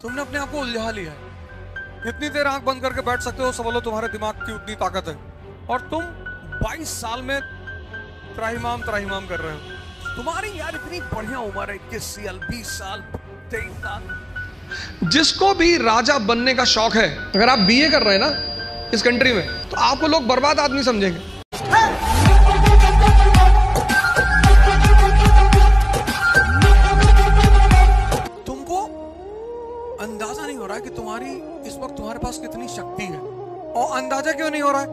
तुमने अपने आप को उलझा लिया है। कितनी देर आंख बंद करके बैठ सकते हो, समझ लो तुम्हारे दिमाग की उतनी ताकत है। और तुम 22 साल में त्राहिमाम कर रहे हो। तुम्हारी यार इतनी बढ़िया उम्र है, 21 साल, 20 साल, 23 साल। जिसको भी राजा बनने का शौक है, अगर आप बीए कर रहे हैं ना इस कंट्री में, तो आपको लोग बर्बाद आदमी समझेंगे। तुमको अंदाजा नहीं हो रहा है कि तुम्हारी इस वक्त तुम्हारे पास कितनी शक्ति है। और अंदाजा क्यों नहीं हो रहा है?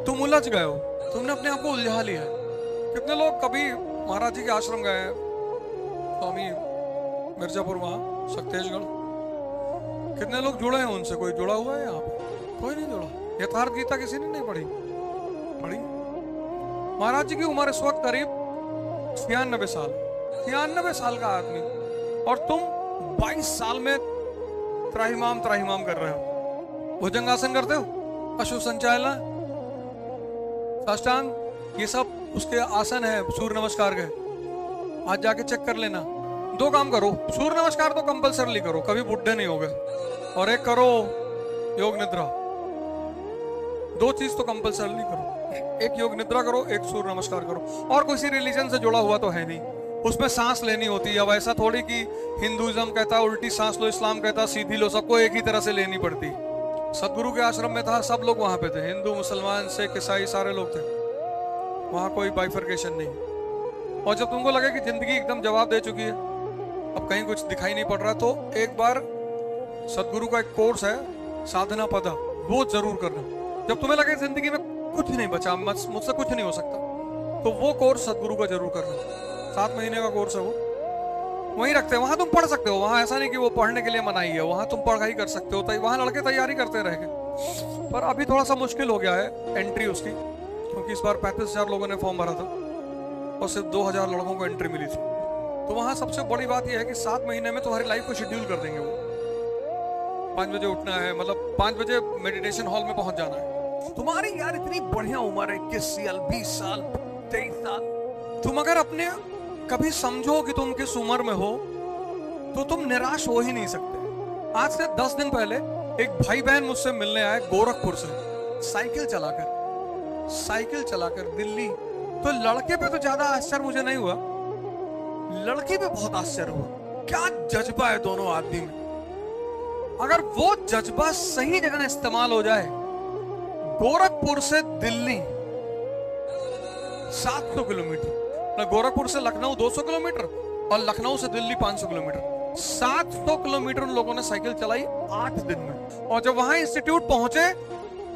तुम उलझ गए हो, तुमने अपने आप को उलझा लिया है। कितने लोग कभी महाराज जी के आश्रम गए हैं, स्वामी मिर्जापुर, वहां शक्तेशगढ़, कितने लोग जुड़े हैं उनसे? कोई जुड़ा हुआ है यहाँ पे? कोई नहीं जुड़ा। यथार्थ गीता किसी ने नहीं पढ़ी। महाराज जी की उम्र इस वक्त करीब 96 साल, 96 साल का आदमी, और तुम 22 साल में त्राहिमाम कर रहे हो। भुजंगासन करते हो, अश्व संचालन, साष्टांग, ये सब उसके आसन है सूर्य नमस्कार के। आज जाके चेक कर लेना। दो काम करो, सूर्य नमस्कार तो कंपलसरी करो, कभी बुढ़े नहीं हो गए, और एक करो योग निद्रा। दो चीज तो कंपलसरी करो, एक योग निद्रा करो, एक सूर्य नमस्कार करो। और किसी रिलीजन से जुड़ा हुआ तो है नहीं, उसमें सांस लेनी होती है। अब ऐसा थोड़ी कि हिंदुइज्म कहता है उल्टी सांस लो, इस्लाम कहता है सीधी लो, सबको एक ही तरह से लेनी पड़ती। सदगुरु के आश्रम में था, सब लोग वहां पे थे, हिंदू मुसलमान सिख ईसाई सारे लोग थे, वहां कोई बाइफर्केशन नहीं। और जब तुमको लगे कि जिंदगी एकदम जवाब दे चुकी है, अब कहीं कुछ दिखाई नहीं पड़ रहा, तो एक बार सदगुरु का एक कोर्स है साधना पदा, वो जरूर करना। जब तुम्हें लगे जिंदगी में कुछ नहीं बचा, मुझसे कुछ नहीं हो सकता, तो वो कोर्स सदगुरु का जरूर करना। 7 महीने का कोर्स है वो, वहीं रखते हैं। वहां तुम पढ़ सकते हो, वहां ऐसा नहीं कि वो पढ़ने के लिए मनाही है, वहां तुम पढ़ाई कर सकते हो। वहां लड़के तैयारी करते रहेंगे, पर अभी थोड़ा सा मुश्किल हो गया है एंट्री उसकी, क्योंकि इस बार 35,000 लोगों ने फॉर्म भरा था और सिर्फ 2,000 लड़कों को एंट्री मिली थी। तो वहां सबसे बड़ी बात यह है कि 7 महीने में तुम्हारी लाइफ को शेड्यूल कर देंगे वो। 5 बजे उठना है, मतलब 5 बजे मेडिटेशन हॉल में पहुंच जाना है। तुम्हारी यार इतनी बढ़िया उम्र है, 21 साल, 20 साल, 23 साल। तुम अगर अपने कभी समझो कि तुम किस उम्र में हो, तो तुम निराश हो ही नहीं सकते। आज से 10 दिन पहले एक भाई बहन मुझसे मिलने आए गोरखपुर से, साइकिल चलाकर दिल्ली। तो लड़के पे तो ज्यादा आश्चर्य मुझे नहीं हुआ, लड़की पे बहुत आश्चर्य हुआ। क्या जज्बा है दोनों आदमी में। अगर वो जज्बा सही जगह इस्तेमाल हो जाए, गोरखपुर से दिल्ली 700 किलोमीटर, गोरखपुर से लखनऊ 200 किलोमीटर और लखनऊ से दिल्ली 500 किलोमीटर, 700 किलोमीटर उन लोगों ने साइकिल चलाई 8 दिन में। और जब वहां इंस्टीट्यूट पहुंचे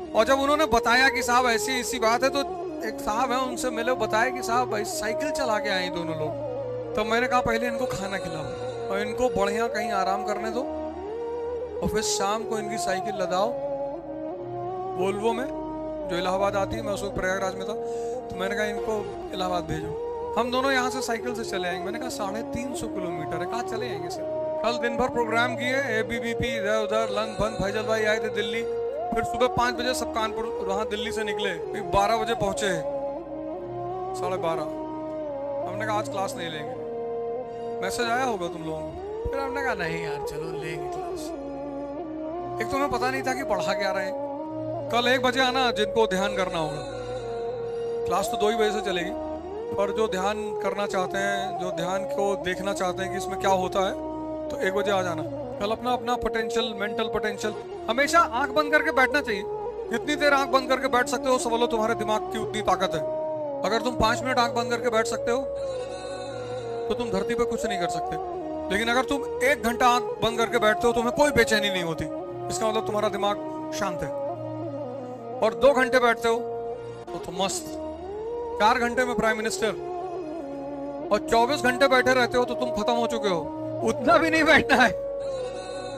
और जब उन्होंने बताया कि साहब ऐसी ऐसी बात है, तो एक साहब है उनसे मिले, बताया कि साहब भाई साइकिल चला के आए दोनों लोग। तो मैंने कहा पहले इनको खाना खिलाओ और इनको बढ़िया कहीं आराम करने दो, और फिर शाम को इनकी साइकिल लदाओ वोल्वो में, जो इलाहाबाद आती है। मैं उस वक्त प्रयागराज में था, तो मैंने कहा इनको इलाहाबाद भेजो। हम दोनों यहाँ से साइकिल से चले आएंगे। मैंने कहा 350 किलोमीटर है, कहाँ चले आएंगे सर। कल दिन भर प्रोग्राम किए, ABVP इधर उधर, लन फन, फैजल भाई आए थे दिल्ली। फिर सुबह 5 बजे सब कानपुर वहाँ दिल्ली से निकले, फिर 12 बजे पहुंचे, 12:30। हमने कहा आज क्लास नहीं लेंगे। मैसेज आया होगा तुम लोगों को। फिर हमने कहा नहीं यार चलो लेंगे क्लास। एक तो हमें पता नहीं था कि पढ़ा क्या रहे हैं। कल 1 बजे आना जिनको ध्यान करना होगा। क्लास तो 2 ही बजे से चलेगी, पर जो ध्यान करना चाहते हैं, जो ध्यान को देखना चाहते हैं कि इसमें क्या होता है, तो 1 बजे आ जाना। कल अपना पोटेंशियल, मेंटल पोटेंशियल, हमेशा आंख बंद करके बैठना चाहिए। जितनी देर आंख बंद करके बैठ सकते हो, समझ लो तुम्हारे दिमाग की उतनी ताकत है। अगर तुम 5 मिनट आंख बंद करके बैठ सकते हो, तो तुम धरती पर कुछ नहीं कर सकते। लेकिन अगर तुम 1 घंटा आंख बंद करके बैठते हो, तुम्हें कोई बेचैनी नहीं होती, इसका मतलब तुम्हारा दिमाग शांत है। और 2 घंटे बैठते हो तो मस्त। 4 घंटे में प्राइम मिनिस्टर, और 24 घंटे बैठे रहते हो तो तुम खत्म हो चुके हो। उतना भी नहीं बैठना है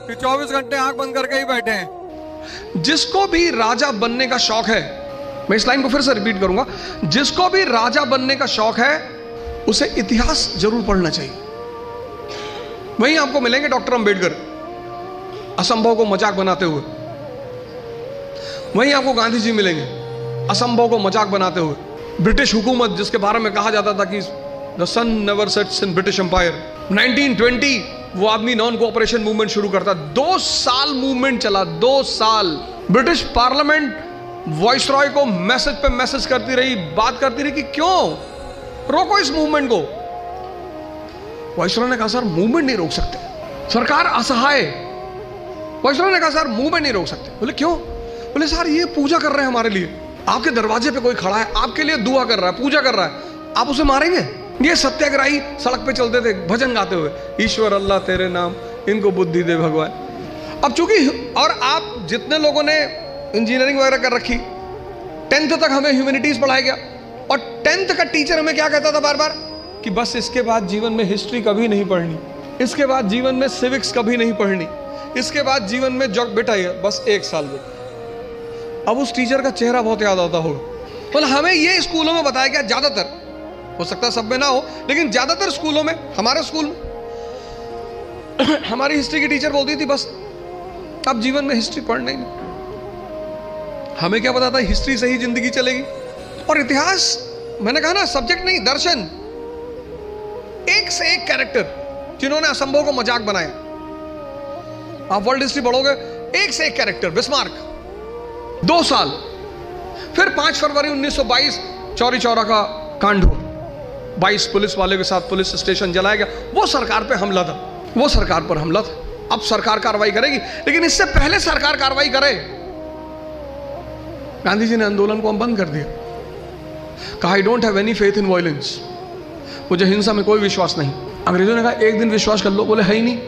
कि 24 घंटे आंख बंद करके ही बैठे हैं। जिसको भी राजा बनने का शौक है, मैं इस लाइन को फिर से रिपीट करूंगा, जिसको भी राजा बनने का शौक है, उसे इतिहास जरूर पढ़ना चाहिए। वहीं आपको मिलेंगे डॉक्टर अंबेडकर, असंभव को मजाक बनाते हुए। वहीं आपको गांधी जी मिलेंगे, असंभव को मजाक बनाते हुए। ब्रिटिश हुकूमत, जिसके बारे में कहा जाता था कि the sun never sets in British Empire, 1920 वो आदमी नॉन कोऑपरेशन मूवमेंट शुरू करता। 2 साल मूवमेंट चला, 2 साल। ब्रिटिश पार्लियामेंट वॉइसरॉय को मैसेज पे मैसेज करती रही, बात करती रही कि क्यों रोको इस मूवमेंट को। वॉइसरॉय ने कहा सर मूवमेंट नहीं रोक सकते, सरकार असहाय। वॉइसरॉय ने कहा सर मूवमेंट नहीं रोक सकते। बोले क्यों? बोले सर ये पूजा कर रहे हैं हमारे लिए, आपके दरवाजे पे कोई खड़ा है, आपके लिए दुआ कर रहा है, पूजा कर रहा है, आप उसे मारेंगे? ये सत्याग्रही सड़क पे चलते थे भजन गाते हुए, ईश्वर अल्लाह तेरे नाम, इनको बुद्धि दे भगवान। अब चूंकि और आप जितने लोगों ने इंजीनियरिंग वगैरह कर रखी, 10th तक हमें ह्यूमैनिटीज पढ़ाया गया, और 10th का टीचर हमें क्या कहता था बार बार कि बस इसके बाद जीवन में हिस्ट्री कभी नहीं पढ़नी, इसके बाद जीवन में सिविक्स कभी नहीं पढ़नी, इसके बाद जीवन में जग बेटा है बस 1 साल में। अब उस टीचर का चेहरा बहुत याद आता होगा। मतलब हमें ये स्कूलों में बताया गया, ज्यादातर, हो सकता है सब में ना हो, लेकिन ज्यादातर स्कूलों में, हमारे स्कूल में हमारी हिस्ट्री की टीचर बोलती थी बस अब जीवन में हिस्ट्री पढ़ना ही नहीं। हमें क्या पता था हिस्ट्री से ही जिंदगी चलेगी। और इतिहास, मैंने कहा ना, सब्जेक्ट नहीं, दर्शन। एक से एक कैरेक्टर जिन्होंने असंभव को मजाक बनाया। आप वर्ल्ड हिस्ट्री पढ़ोगे, एक से एक कैरेक्टर। बिस्मार्क 2 साल। फिर 5 फरवरी 1922 चौरी चौरा का कांड हुआ, 22 पुलिस वाले के साथ पुलिस स्टेशन जलाया गया। वो सरकार पे हमला था, वो सरकार पर हमला था। अब सरकार कार्रवाई करेगी, लेकिन इससे पहले सरकार कार्रवाई करे, गांधी जी ने आंदोलन को बंद कर दिया। कहा I don't have any faith in violence, मुझे हिंसा में कोई विश्वास नहीं। अंग्रेजों ने कहा एक दिन विश्वास कर लो, बोले है ही नहीं,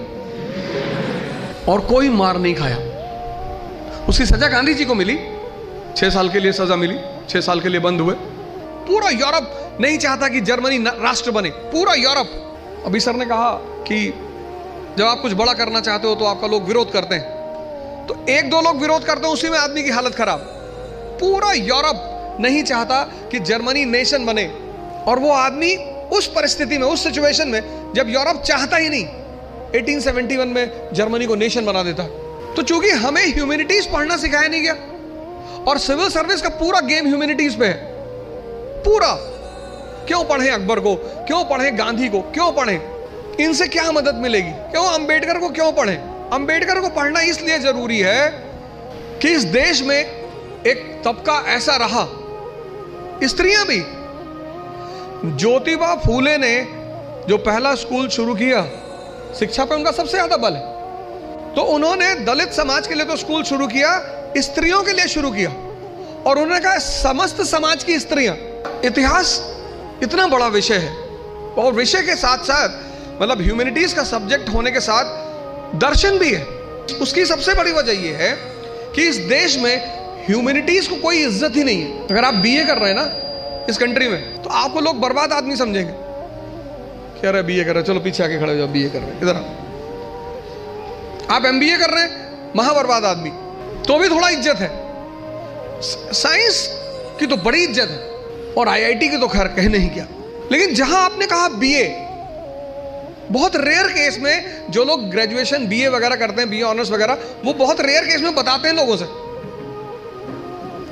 और कोई मार नहीं खाया। उसकी सजा गांधी जी को मिली, 6 साल के लिए सजा मिली, 6 साल के लिए बंद हुए। पूरा यूरोप नहीं चाहता कि जर्मनी राष्ट्र बने, पूरा यूरोप। अभी सर ने कहा कि जब आप कुछ बड़ा करना चाहते हो तो आपका लोग विरोध करते हैं, तो 1-2 लोग विरोध करते हैं, उसी में आदमी की हालत खराब। पूरा यूरोप नहीं चाहता कि जर्मनी नेशन बने, और वो आदमी उस परिस्थिति में, उस सिचुएशन में, जब यूरोप चाहता ही नहीं, 1871 में जर्मनी को नेशन बना देता। तो चूंकि हमें ह्यूमैनिटीज पढ़ना सिखाया नहीं गया, और सिविल सर्विस का पूरा गेम ह्यूमैनिटीज पे है, पूरा। क्यों पढ़े अकबर को, क्यों पढ़े गांधी को, क्यों पढ़े, इनसे क्या मदद मिलेगी? क्यों अंबेडकर को क्यों पढ़े? अंबेडकर को पढ़ना इसलिए जरूरी है कि इस देश में एक तबका ऐसा रहा, स्त्रियां भी। ज्योतिबा फूले ने जो पहला स्कूल शुरू किया, शिक्षा पे उनका सबसे ज्यादा बल है, तो उन्होंने दलित समाज के लिए तो स्कूल शुरू किया, स्त्रियों के लिए शुरू किया, और उन्होंने कहा समस्त समाज की स्त्रियां। इतिहास इतना बड़ा विषय है, और विषय के साथ साथ, मतलब ह्यूमैनिटीज का सब्जेक्ट होने के साथ दर्शन भी है। उसकी सबसे बड़ी वजह यह है कि इस देश में ह्यूमैनिटीज को कोई इज्जत ही नहीं है। अगर आप बीए कर रहे हैं ना इस कंट्री में, तो आपको लोग बर्बाद आदमी समझेंगे। क्या रहे बीए कर रहे, चलो पीछे आके खड़े हो जाओ, बीए कर रहे हैं, इधर आप एमबीए कर रहे हैं, महाबर्बाद आदमी, तो भी थोड़ा इज्जत है। साइंस की तो बड़ी इज्जत है, और आईआईटी की तो खैर कहने ही क्या। लेकिन जहां आपने कहा बीए, बहुत रेयर केस में जो लोग ग्रेजुएशन बीए वगैरह करते हैं, बीए ऑनर्स वगैरह, वो बहुत रेयर केस में बताते हैं लोगों से।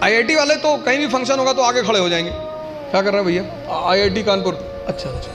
आईआईटी वाले तो कहीं भी फंक्शन होगा तो आगे खड़े हो जाएंगे, क्या कर रहे हैं भैया, आईआईटी कानपुर, अच्छा अच्छा,